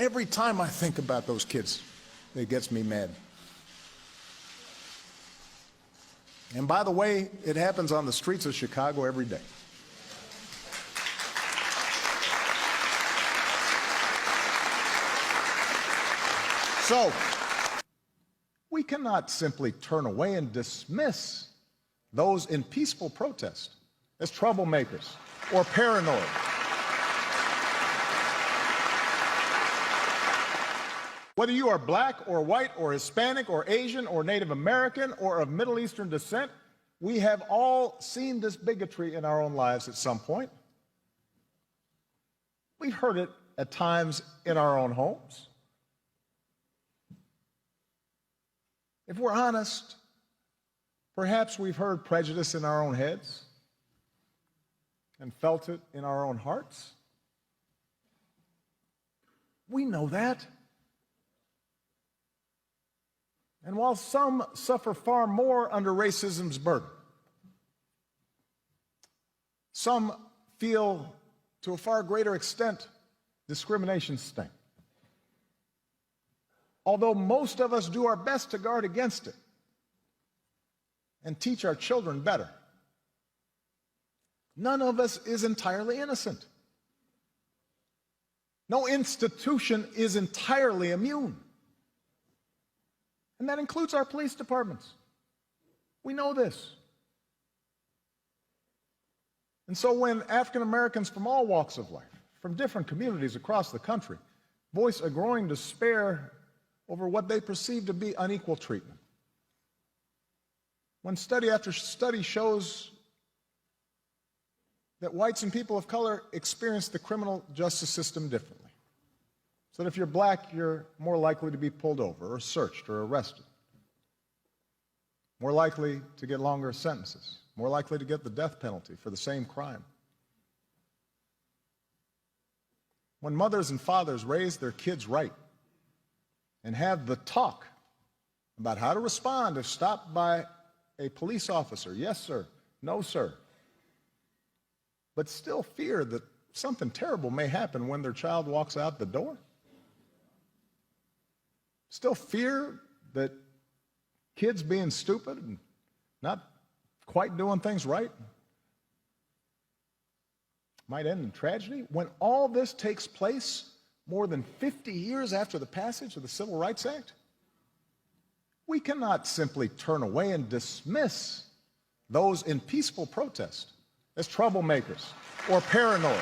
every time I think about those kids, it gets me mad. And by the way, it happens on the streets of Chicago every day. So, we cannot simply turn away and dismiss those in peaceful protest as troublemakers or paranoid. Whether you are black or white or Hispanic or Asian or Native American or of Middle Eastern descent, we have all seen this bigotry in our own lives at some point. We've heard it at times in our own homes. If we're honest, perhaps we've heard prejudice in our own heads and felt it in our own hearts. We know that. And while some suffer far more under racism's burden, some feel to a far greater extent discrimination's sting. Although most of us do our best to guard against it and teach our children better, none of us is entirely innocent. No institution is entirely immune. And that includes our police departments. We know this. And so when African Americans from all walks of life, from different communities across the country, voice a growing despair over what they perceive to be unequal treatment, when study after study shows that whites and people of color experience the criminal justice system differently, so that if you're black, you're more likely to be pulled over or searched or arrested, more likely to get longer sentences, more likely to get the death penalty for the same crime. When mothers and fathers raise their kids right and have the talk about how to respond if stopped by a police officer, yes sir, no sir, but still fear that something terrible may happen when their child walks out the door, still fear that kids being stupid and not quite doing things right might end in tragedy, when all this takes place more than 50 years after the passage of the Civil Rights Act, we cannot simply turn away and dismiss those in peaceful protest as troublemakers or paranoid